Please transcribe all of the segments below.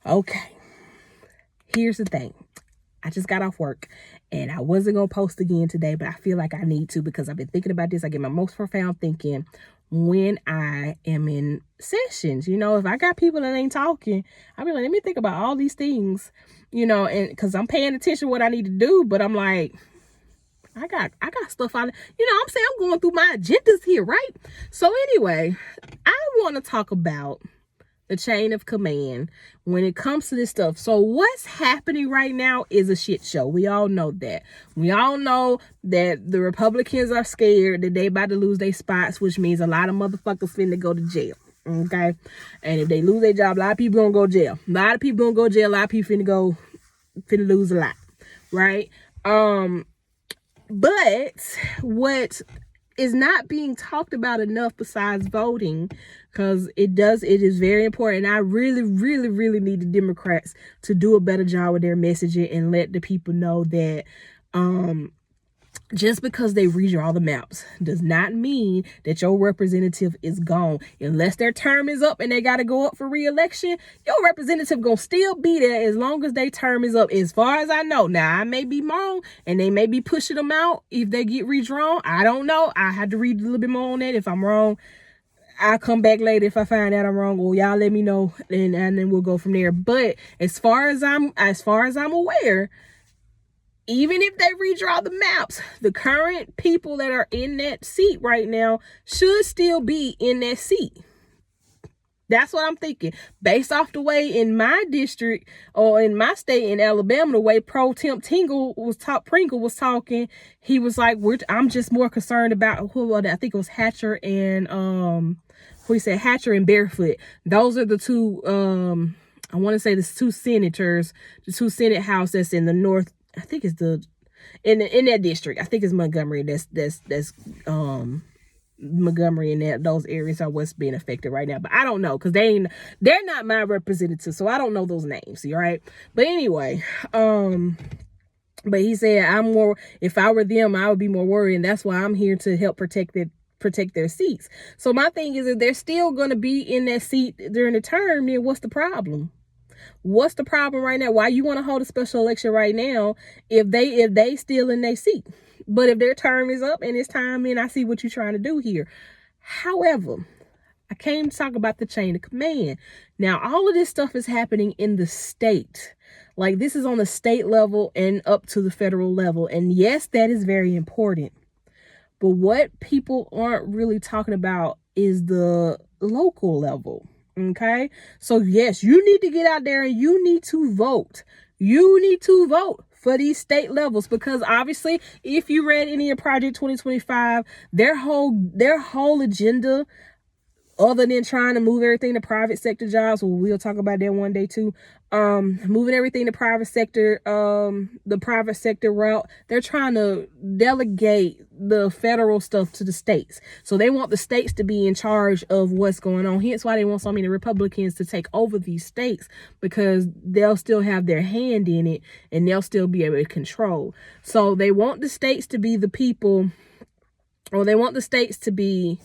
Okay, here's the thing. I just got off work and I wasn't going to post again today, but I feel like I need to because I've been thinking about this. I get my most profound thinking when I am in sessions. You know, if I got people that ain't talking, I'll be like, let me think about all these things, you know, and because I'm paying attention to what I need to do, but I'm like, I got stuff on, you know, I'm saying I'm going through my agendas here, right? So anyway, I want to talk about the chain of command when it comes to this stuff. So what's happening right now is a shit show. We all know that. We all know that the Republicans are scared that they about to lose their spots, which means a lot of motherfuckers finna go to jail. Okay. And if they lose their job, a lot of people gonna go to jail. A lot of people gonna go to jail. A lot of people finna lose a lot. Right? But what is not being talked about enough besides voting, because it is very important. I really need the Democrats to do a better job with their messaging and let the people know that just because they redraw the maps does not mean that your representative is gone. Unless their term is up and they got to go up for re-election, your representative gonna still be there as long as their term is up, as far as I know. Now, I may be wrong, and they may be pushing them out if they get redrawn. I don't know. I had to read a little bit more on that. If I'm wrong, I'll come back later if I find out I'm wrong. Well, y'all let me know, and then we'll go from there. But as far as I'm aware, even if they redraw the maps, the current people that are in that seat right now should still be in that seat. That's what I'm thinking. Based off the way in my district or in my state in Alabama, the way Pro Temp Pringle was talking, he was like, I'm just more concerned about I think it was Hatcher and Hatcher and Barefoot. Those are the two I want to say the two senators, the two Senate House that's in the north. I think it's in that district. I think it's Montgomery. That's Montgomery and those areas are what's being affected right now. But I don't know because they're not my representatives, so I don't know those names. Right? But anyway, but he said if I were them, I would be more worried, and that's why I'm here to help protect their seats. So my thing is, if they're still going to be in that seat during the term, then what's the problem? What's the problem right now? Why you want to hold a special election right now if they still in their seat? But if their term is up and it's time, and I see what you're trying to do here. However, I came to talk about the chain of command. Now, all of this stuff is happening in the state. Like, this is on the state level and up to the federal level. And yes, that is very important. But what people aren't really talking about is the local level. Okay, so yes, you need to get out there and you need to vote. You need to vote for these state levels, because obviously, if you read any of Project 2025, their whole agenda, other than trying to move everything to private sector jobs, well, we'll talk about that one day too. Moving everything to private sector, the private sector route, they're trying to delegate the federal stuff to the states. So they want the states to be in charge of what's going on. Hence why they want so many Republicans to take over these states, because they'll still have their hand in it and they'll still be able to control. So they want the states to be the people, or they want the states to be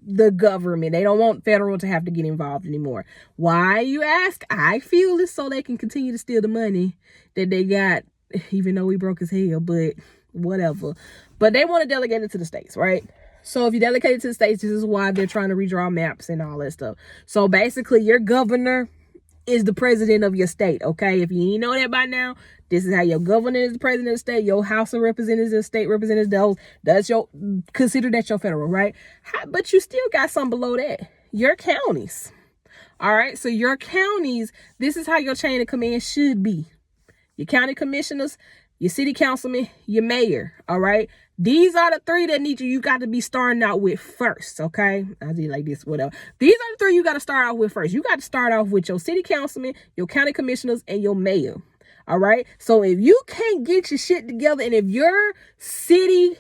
the government. They don't want federal to have to get involved anymore. Why, you ask? I feel it's so they can continue to steal the money that they got, even though we broke as hell, but whatever. But they want to delegate it to the states, right? So if you delegate it to the states, this is why they're trying to redraw maps and all that stuff. So basically, your governor is the president of your state, okay? If you didn't know that by now, this is how your governor is the president of the state. Your House of Representatives, state representatives, consider that your federal, right? But you still got some below that. Your counties. All right, so your counties, this is how your chain of command should be. Your county commissioners, your city councilman, your mayor, all right? These are the three that you got to be starting out with first, okay? I do like this, whatever. These are the three you got to start out with first. You got to start off with your city councilman, your county commissioners, and your mayor, all right? So if you can't get your shit together, and if your city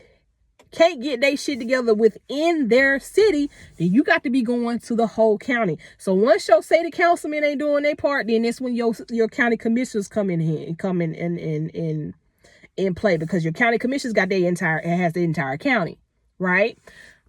can't get their shit together within their city, then you got to be going to the whole county. So once your city councilman ain't doing their part, then that's when your county commissioners come in play, because your county commissioners has the entire county, right?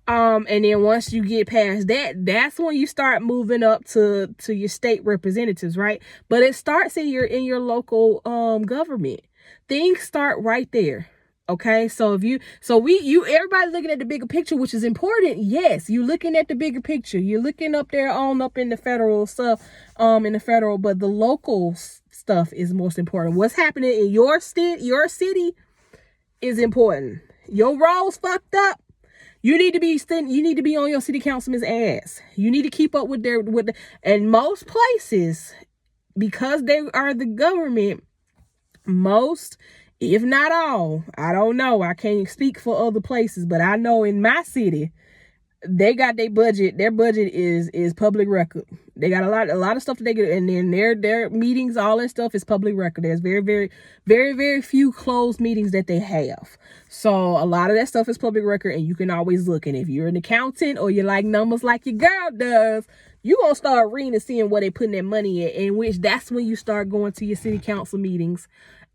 And then once you get past that, that's when you start moving up to your state representatives, right? But it starts in your local government. Things start right there. Okay, so everybody looking at the bigger picture, which is important. Yes, you're looking at the bigger picture. You're looking up there on up in the federal stuff, but the local stuff is most important. What's happening in your city is important. Your roads fucked up. You need to be on your city councilman's ass. You need to keep up with and most places, because they are the government, most, if not all, I don't know, I can't speak for other places, but I know in my city, they got their budget is public record. They got a lot of stuff that they get, and then their meetings, all that stuff is public record. There's very, very, very, very few closed meetings that they have. So a lot of that stuff is public record, and you can always look. And if you're an accountant or you like numbers like your girl does, you're going to start reading and seeing where they putting their money at, in which that's when you start going to your city council meetings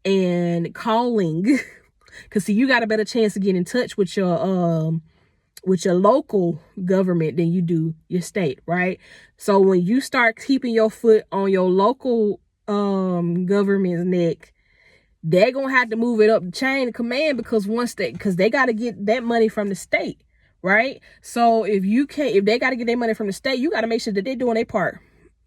and calling. Because see, you got a better chance to get in touch with your local government than you do your state, right? So when you start keeping your foot on your local government's neck, they're gonna have to move it up the chain of command, because they got to get that money from the state, right? So if they got to get their money from the state, you got to make sure that they're doing their part.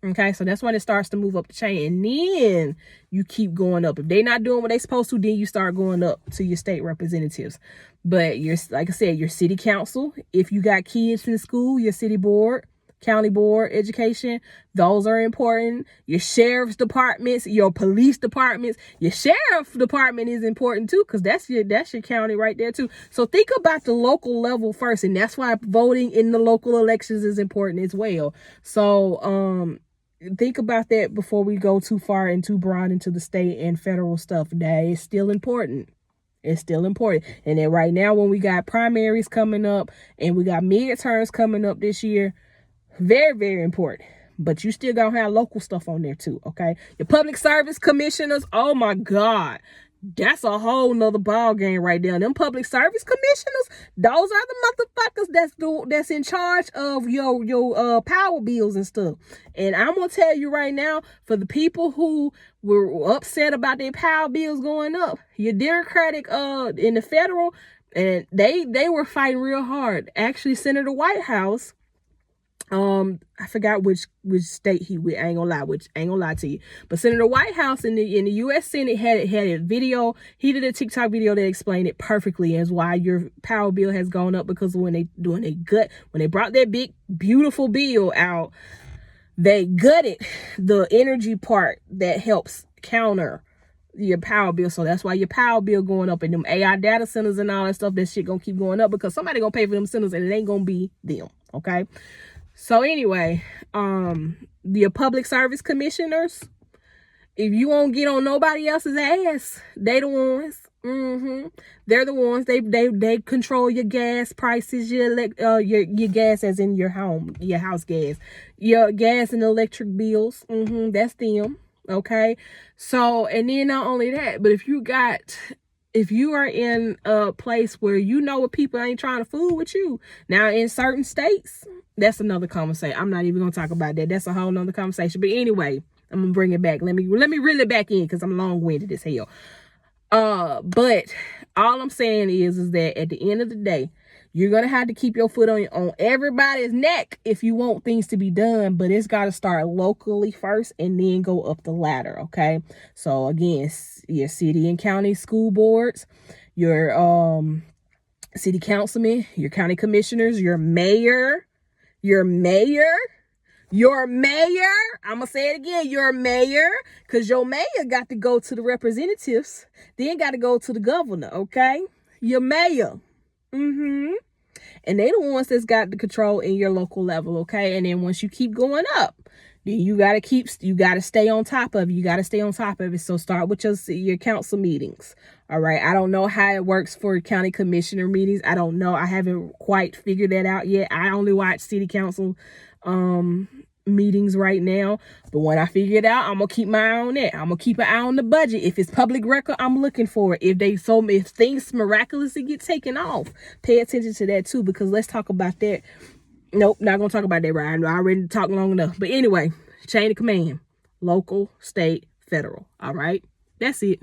Okay, so that's when it starts to move up the chain, and then you keep going up. If they're not doing what they're supposed to, then you start going up to your state representatives. But like I said, your city council, if you got kids in school, your city board, county board, education, those are important. Your sheriff's departments, your police departments, your sheriff department is important too, because that's your county right there too. So think about the local level first, and that's why voting in the local elections is important as well. So think about that before we go too far and too broad into the state and federal stuff. That is still important. It's still important. And then right now, when we got primaries coming up and we got midterms coming up this year, very, very important. But you still gonna have local stuff on there too, okay? Your public service commissioners, oh my God. That's a whole nother ball game right there. Them public service commissioners, those are the motherfuckers that's in charge of your power bills and stuff. And I'm gonna tell you right now, for the people who were upset about their power bills going up, your Democratic in the federal, and they were fighting real hard. Actually, Senator Whitehouse, I forgot which state he with. I ain't gonna lie to you. But Senator Whitehouse in the U.S. Senate had a video. He did a TikTok video that explained it perfectly as why your power bill has gone up, because when they brought that big beautiful bill out, they gutted the energy part that helps counter your power bill. So that's why your power bill going up, and them AI data centers and all that stuff, that shit gonna keep going up, because somebody gonna pay for them centers, and it ain't gonna be them. Okay. So anyway, the public service commissioners, if you won't get on nobody else's ass, they the ones. They're the ones. They control your gas prices, your gas, as in your house gas, your gas and electric bills. That's them. Okay. So, and then not only that, but if you are in a place where you know what, people ain't trying to fool with you. Now, in certain states, that's another conversation. I'm not even going to talk about that. That's a whole nother conversation. But anyway, I'm going to bring it back. Let me reel it back in, because I'm long-winded as hell. But all I'm saying is that at the end of the day, you're going to have to keep your foot on everybody's neck if you want things to be done, but it's got to start locally first and then go up the ladder, okay? So again, your city and county school boards, your city councilmen, your county commissioners, your mayor, I'm going to say it again, your mayor, because your mayor got to go to the representatives, then got to go to the governor, okay? Your mayor. And they the ones that's got the control in your local level, okay? And then once you keep going up, then you got to stay on top of it. You got to stay on top of it. So start with your council meetings, all right? I don't know how it works for county commissioner meetings. I don't know. I haven't quite figured that out yet. I only watch city council meetings right now, but when I figure it out, I'm gonna keep my eye on that. I'm gonna keep an eye on the budget. If it's public record, I'm looking for it. If things miraculously get taken off, pay attention to that too, because let's talk about that. Nope, not gonna talk about that right now. I already talked long enough. But anyway, chain of command: local, state, federal. All right, that's it.